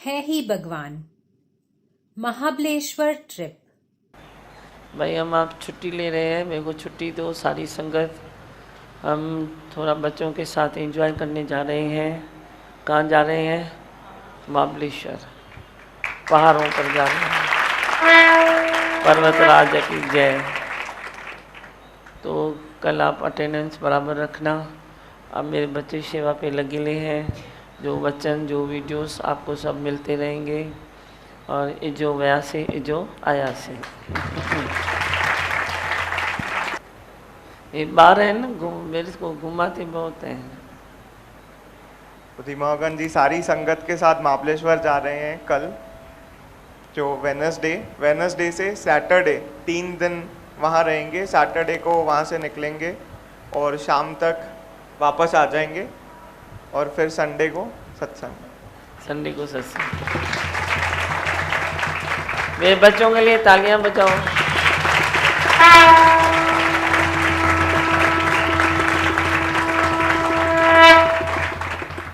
है ही भगवान। महाबलेश्वर ट्रिप। भाई हम आप छुट्टी ले रहे हैं, मेरे को छुट्टी दो सारी संगत। हम थोड़ा बच्चों के साथ एंजॉय करने जा रहे हैं। कहाँ जा रहे हैं? महाबलेश्वर, पहाड़ों पर जा रहे हैं। पर्वतराज की जय। तो कल आप अटेंडेंस बराबर रखना। अब मेरे बच्चे सेवा पे लगे हुए हैं। जो वचन जो वीडियोस आपको सब मिलते रहेंगे। और इजो वया से इजो आया से। ये बार है ना, मेरे को घुमाते बहुत हैं। दीमागन जी सारी संगत के साथ महाबलेश्वर जा रहे हैं कल, जो वेनसडे से सैटरडे 3 दिन वहाँ रहेंगे। सैटरडे को वहाँ से निकलेंगे और शाम तक वापस आ जाएंगे और फिर संडे को सत्संग। मेरे बच्चों के लिए तालियां बजाओ।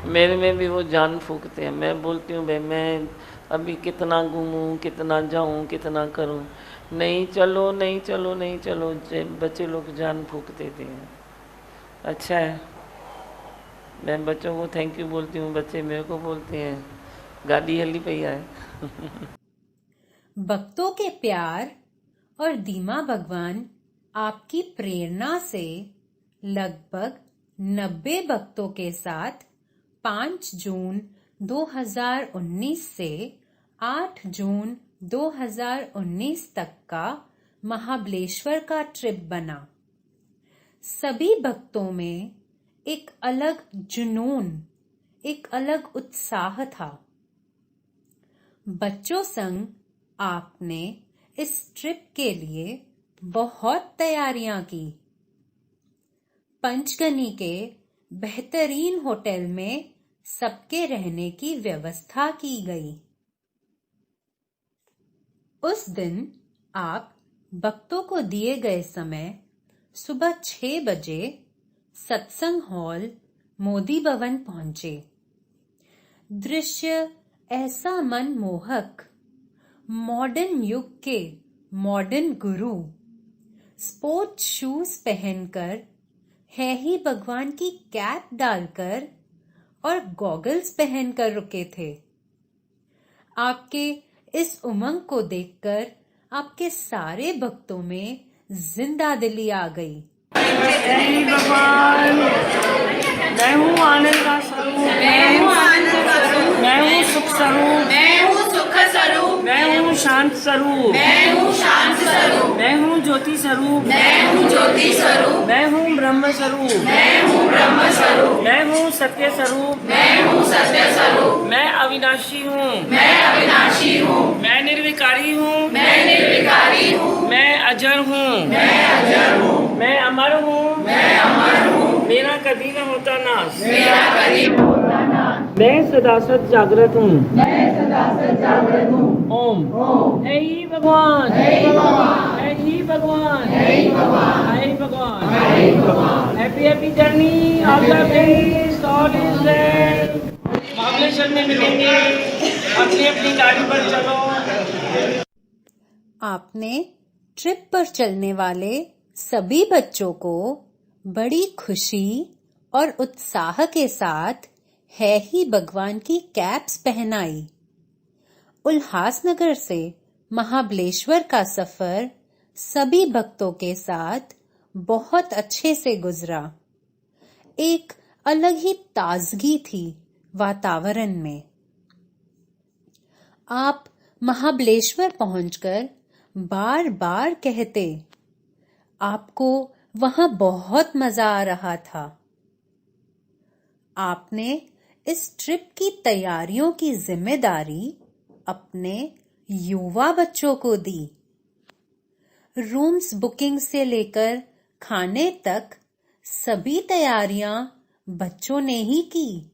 मेरे में भी वो जान फूकते हैं। मैं बोलती हूँ भाई मैं अभी कितना घूमूं, कितना जाऊं, कितना करूं। नहीं चलो नहीं चलो नहीं चलो। बच्चे लोग जान फूक देते हैं। अच्छा है, मैं बच्चों को थैंक यू बोलती हूँ, बच्चे मेरे को बोलते हैं गाड़ी हली पई है। भक्तों के प्यार और दीमा भगवान आपकी प्रेरणा से लगभग 90 भक्तों के साथ 5 जून 2019 से 8 जून 2019 तक का महाबलेश्वर का ट्रिप बना। सभी भक्तों में एक अलग जुनून, एक अलग उत्साह था। बच्चों संग आपने इस ट्रिप के लिए बहुत तैयारियां की। पंचगनी के बेहतरीन होटल में सबके रहने की व्यवस्था की गई। उस दिन आप भक्तों को दिए गए समय सुबह 6 बजे सत्संग हॉल मोदी भवन पहुंचे। दृश्य ऐसा मनमोहक। मॉडर्न युग के मॉडर्न गुरु स्पोर्ट्स शूज पहनकर, है ही भगवान की कैप डालकर और गॉगल्स पहनकर रुके थे। आपके इस उमंग को देखकर आपके सारे भक्तों में जिंदा दिली आ गई। जय भगवान, मैं हूँ आनंद का स्वरूप, मैं हूँ सुख स्वरूप, मैं हूँ शांत स्वरूप, मैं हूँ ज्योति स्वरूप, मैं हूँ ब्रह्म स्वरूप, मैं हूँ सत्य स्वरूप, मैं अविनाशी हूँ, मैं निर्विकारी हूँ, मैं अजर हूँ, मैं अमर हूँ, मेरा कभी न होता नाश, मैं सदा सत जागृत हूँ, ओम। हे ही भगवान, हे ही भगवान, हे भगवान। Happy journey of the peace all is well. Mahabaleshwar में मिलेंगे, अपनी अपनी गाड़ी पर चलो। आपने ट्रिप पर चलने वाले सभी बच्चों को बड़ी खुशी और उत्साह के साथ है ही भगवान की कैप्स पहनाई। उल्हासनगर से महाबलेश्वर का सफर सभी भक्तों के साथ बहुत अच्छे से गुजरा। एक अलग ही ताजगी थी वातावरण में। आप महाबलेश्वर पहुंचकर बार बार कहते, आपको वहां बहुत मजा आ रहा था। आपने इस ट्रिप की तैयारियों की जिम्मेदारी अपने युवा बच्चों को दी। रूम्स बुकिंग से लेकर खाने तक सभी तैयारियां बच्चों ने ही की।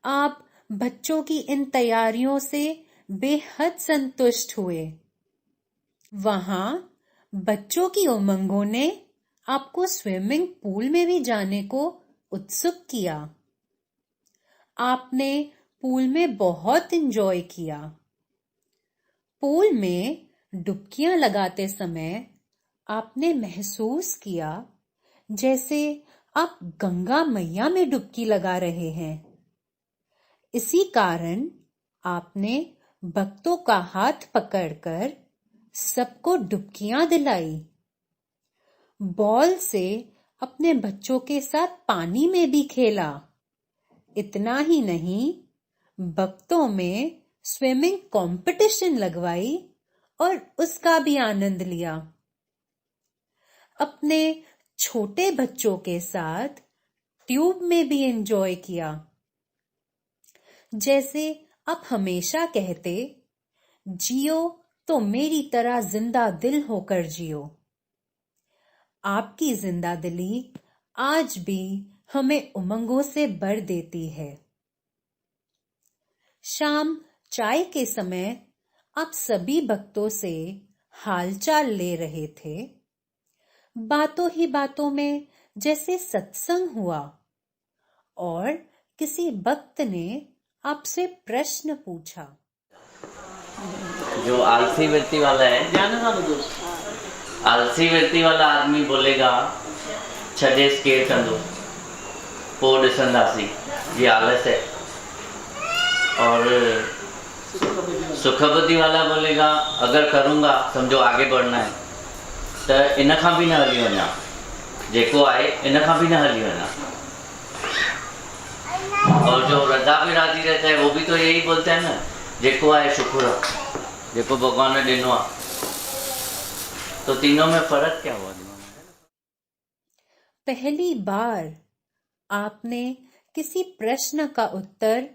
आप बच्चों की इन तैयारियों से बेहद संतुष्ट हुए। वहां बच्चों की उमंगों ने आपको स्विमिंग पूल में भी जाने को उत्सुक किया। आपने पूल में बहुत एंजॉय किया। पूल में डुबकियां लगाते समय आपने महसूस किया जैसे आप गंगा मैया में डुबकी लगा रहे हैं। इसी कारण आपने भक्तों का हाथ पकड़कर सबको डुबकियां दिलाई। बॉल से अपने बच्चों के साथ पानी में भी खेला। इतना ही नहीं, भक्तों में स्विमिंग कंपटीशन लगवाई और उसका भी आनंद लिया। अपने छोटे बच्चों के साथ ट्यूब में भी एंजॉय किया। जैसे आप हमेशा कहते, जियो तो मेरी तरह जिंदा दिल होकर जियो। आपकी जिंदा दिली आज भी हमें उमंगों से भर देती है। शाम चाय के समय आप सभी भक्तों से हालचाल ले रहे थे। बातों ही बातों में जैसे सत्संग हुआ और किसी भक्त ने आपसे प्रश्न पूछा। जो आलसी वृत्ति वाला है, आलसी वृत्ति वाला आदमी बोलेगा छॾे केरु कंदो, पोइ ॾिसंदासीं, ये आलस है। और सुख बुद्धि वाला बोलेगा अगर करूँगा समझो आगे बढ़ना है तो इन खां भी न हली वञा, जेको आहे इन खां भी न हली वञा। और जो रजा पे राजी रहता है वो भी तो यही बोलते हैं ना, जेको आहे शुक्र आहे, जेको भगवान ने ॾिनो आहे। तो तीनों में फर्क क्या हुआ? पहली बार आपने किसी प्रश्न का उत्तर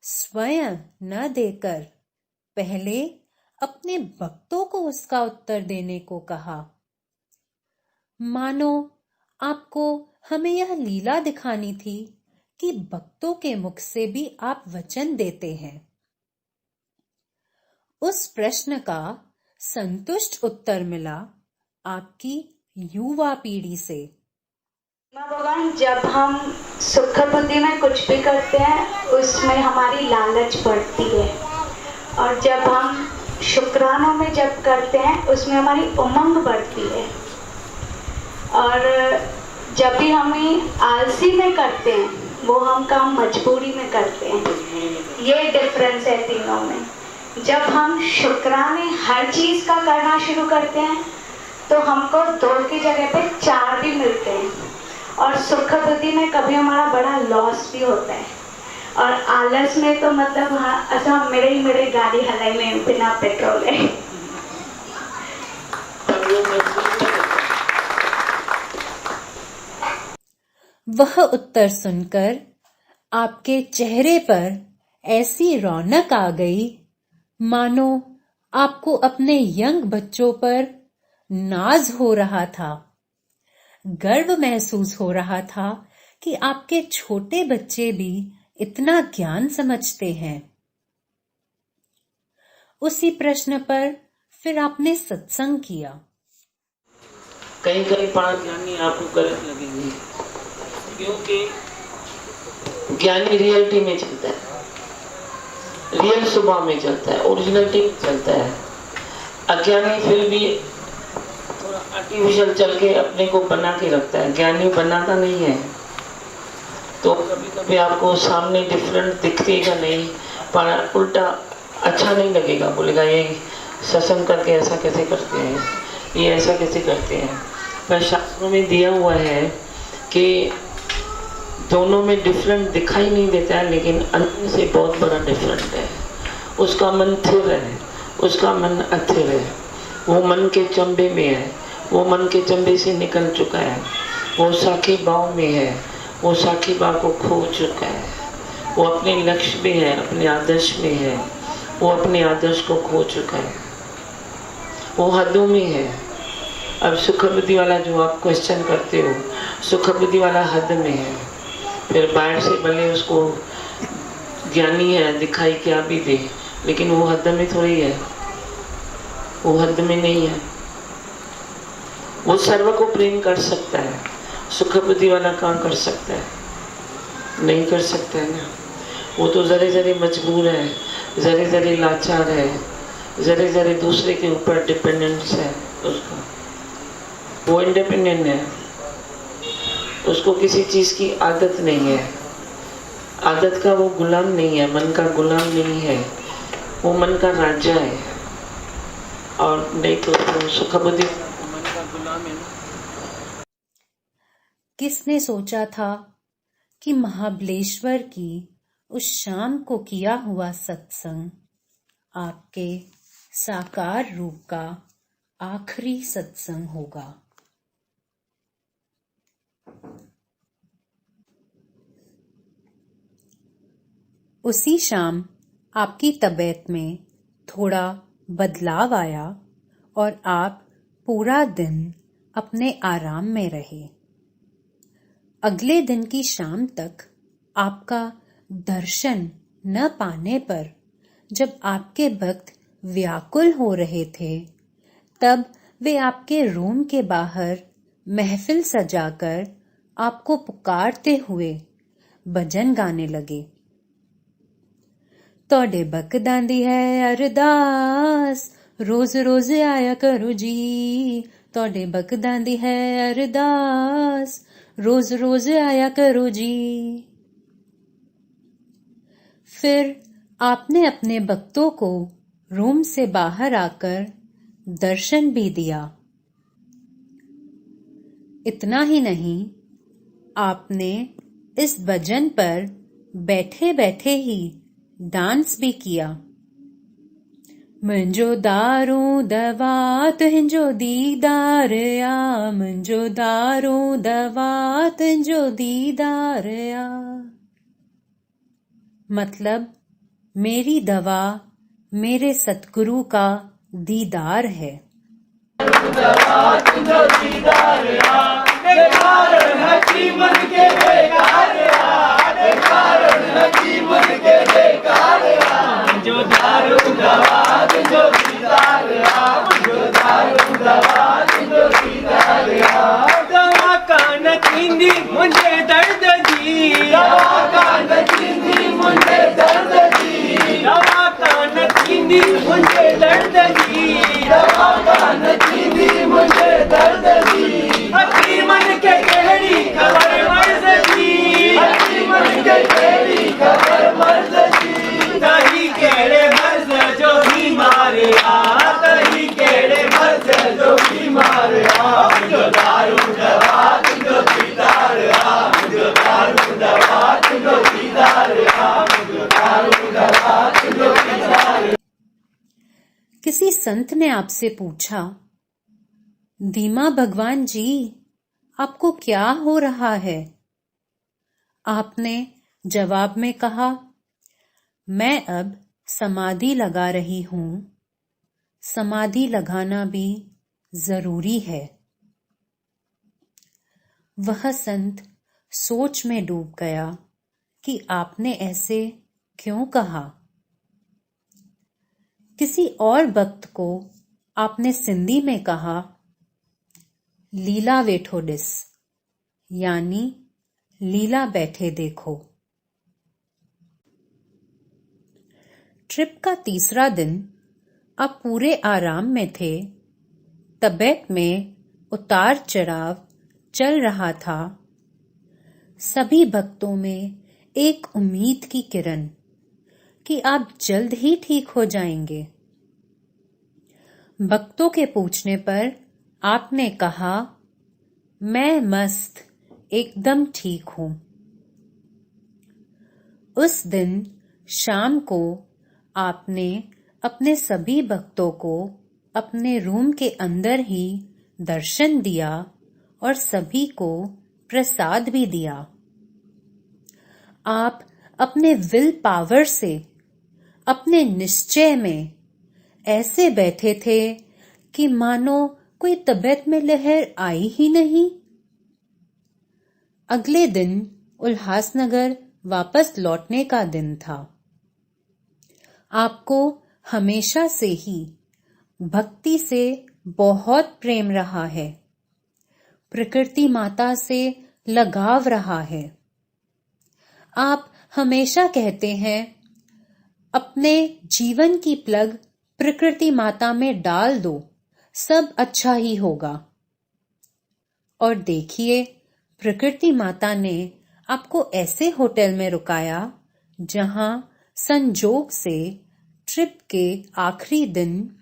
स्वयं न देकर पहले अपने भक्तों को उसका उत्तर देने को कहा। मानो आपको हमें यह लीला दिखानी थी कि भक्तों के मुख से भी आप वचन देते हैं। उस प्रश्न का संतुष्ट उत्तर मिला आपकी युवा पीढ़ी से। भगवान, जब हम सुख बुद्धि में कुछ भी करते हैं उसमें हमारी लालच बढ़ती है, और जब हम शुक्रानों में जब करते हैं उसमें हमारी उमंग बढ़ती है, और जब भी हमें आलसी में करते हैं वो हम काम मजबूरी में करते हैं। ये डिफरेंस है तीनों में। जब हम शुक्राने हर चीज़ का करना शुरू करते हैं तो हमको 2 की जगह पे 4 भी मिलते हैं, और सुख बुद्धि में कभी हमारा बड़ा लॉस भी होता है, और आलस में तो मतलब हाँ अच्छा मेरे गाड़ी हलाई में बिना पेट्रोल है। वह उत्तर सुनकर आपके चेहरे पर ऐसी रौनक आ गई मानो आपको अपने यंग बच्चों पर नाज हो रहा था। गर्व महसूस हो रहा था कि आपके छोटे बच्चे भी इतना ज्ञान समझते हैं। उसी प्रश्न पर फिर आपने सत्संग किया। कहीं कहीं 5 ज्ञानी आपको गलत लगेंगे, क्योंकि ज्ञानी रियलिटी में चलता है, रियल स्वभाव में चलता है, ओरिजिनलिटी में चलता है। अज्ञानी फिर भी थोड़ा आर्टिफिशियल चल के अपने को बना के रखता है, ज्ञानी बनाता नहीं है। तो कभी कभी आपको सामने डिफरेंट दिखेगा नहीं, पर उल्टा अच्छा नहीं लगेगा, बोलेगा ये सत्संग करके ऐसा कैसे करते हैं, ये ऐसा कैसे करते हैं। पर शास्त्रों में दिया हुआ है कि दोनों में डिफरेंट दिखाई नहीं देता है, लेकिन अंदर से बहुत बड़ा डिफरेंट है। उसका मन स्थिर है, उसका मन अथिर है, वो मन के चंबे में है, वो मन के चंबे से निकल चुका है, वो साखी भाव में है, वो साखी भाव को खो चुका है, वो अपने लक्ष्य में है, अपने आदर्श में है, वो अपने आदर्श को खो चुका है, वो हदों में है। अब सुख बुद्धि वाला जो आप क्वेश्चन करते हो, सुख बुद्धि वाला हद में है। फिर बाहर से भले उसको ज्ञानी है दिखाई क्या भी दे, लेकिन वो हद में थोड़ी है, वो हद में नहीं है। वो सर्व को प्रेम कर सकता है, सुख बुद्धि वाला काम कर सकता है, नहीं कर सकता है ना। वो तो जरे जरे मजबूर है, जरे जरे लाचार है, जरे जरे दूसरे के ऊपर डिपेंडेंस है उसका। वो इंडिपेंडेंट है, उसको किसी चीज़ की आदत नहीं है, आदत का वो गुलाम नहीं है, मन का गुलाम नहीं है, वो मन का राजा है। और नहीं तो सुखबुद्धि मन का गुलाम है। किसने सोचा था कि महाबलेश्वर की उस शाम को किया हुआ सत्संग आपके साकार रूप का आखिरी सत्संग होगा। उसी शाम आपकी तबीयत में थोड़ा बदलाव आया और आप पूरा दिन अपने आराम में रहे। अगले दिन की शाम तक आपका दर्शन न पाने पर जब आपके भक्त व्याकुल हो रहे थे, तब वे आपके रूम के बाहर महफिल सजाकर आपको पुकारते हुए भजन गाने लगे। तोड़े बकदां दी है अरदास, रोज रोज आया करो जी। तोड़े बकदां दी है अरदास, रोज रोज आया करो जी। फिर आपने अपने भक्तों को रूम से बाहर आकर दर्शन भी दिया। इतना ही नहीं, आपने इस भजन पर बैठे बैठे ही डांस भी किया। मुंजो दारू दवा तुंहिंजो दीदार आ, मुंजो दारू दवा तुंहिंजो दीदार आ। मतलब मेरी दवा मेरे सतगुरु का दीदार है। दवा कान थींदी मुंहिंजे दर्द जी, दवा कान थींदी मुंहिंजे दर्द जी, दवा कान थींदी मुंहिंजे दर्द जी, दवा कान थींदी मुंहिंजे दर्द जी। हकीमन खे कहिड़ी ख़बर मर्ज़ जी, हकीमन खे कहिड़ी ख़बर मर्ज़ जी। तही कहिड़े मर्ज़ जो बीमार आ, तही कहिड़े मर्ज़ जो बीमार आ। मुंहिंजो दारू दवा तुंहिंजो दीदार आ, मुंहिंजो दारू दवा तुंहिंजो दीदार आ, मुंहिंजो दारू दवा तुंहिंजो दीदार। किसी संत ने आपसे पूछा, धीमा भगवान जी, आपको क्या हो रहा है? आपने जवाब में कहा, मैं अब समाधि लगा रही हूं। समाधि लगाना भी जरूरी है। वह संत सोच में डूब गया कि आपने ऐसे क्यों कहा। किसी और भक्त को आपने सिंधी में कहा, लीला वेठो डिस, यानी लीला बैठे देखो। ट्रिप का तीसरा दिन आप पूरे आराम में थे। तबीयत में उतार चढ़ाव चल रहा था। सभी भक्तों में एक उम्मीद की किरण कि आप जल्द ही ठीक हो जाएंगे। भक्तों के पूछने पर आपने कहा, मैं मस्त एकदम ठीक हूं। उस दिन शाम को आपने अपने सभी भक्तों को अपने रूम के अंदर ही दर्शन दिया और सभी को प्रसाद भी दिया। आप अपने विल पावर से, अपने निश्चय में ऐसे बैठे थे कि मानो कोई तबीयत में लहर आई ही नहीं। अगले दिन उल्हासनगर वापस लौटने का दिन था। आपको हमेशा से ही भक्ति से बहुत प्रेम रहा है। प्रकृति माता से लगाव रहा है। आप हमेशा कहते हैं, अपने जीवन की प्लग प्रकृति माता में डाल दो, सब अच्छा ही होगा। और देखिए, प्रकृति माता ने आपको ऐसे होटल में रुकाया जहां संजोग से ट्रिप के आखिरी दिन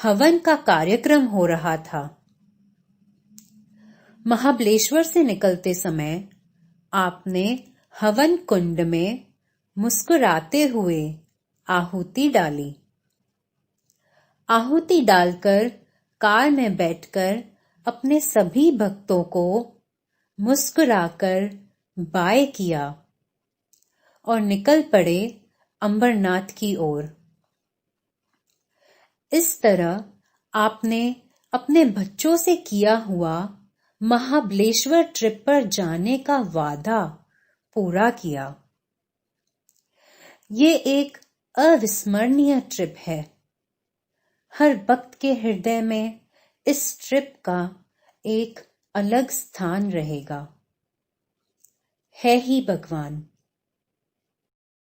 हवन का कार्यक्रम हो रहा था। महाबलेश्वर से निकलते समय आपने हवन कुंड में मुस्कुराते हुए आहुति डाली। आहुति डालकर कार में बैठकर अपने सभी भक्तों को मुस्कुराकर बाय किया और निकल पड़े अंबरनाथ की ओर। इस तरह आपने अपने बच्चों से किया हुआ महाबलेश्वर ट्रिप पर जाने का वादा पूरा किया। ये एक अविस्मरणीय ट्रिप है। हर भक्त के हृदय में इस ट्रिप का एक अलग स्थान रहेगा। है ही भगवान।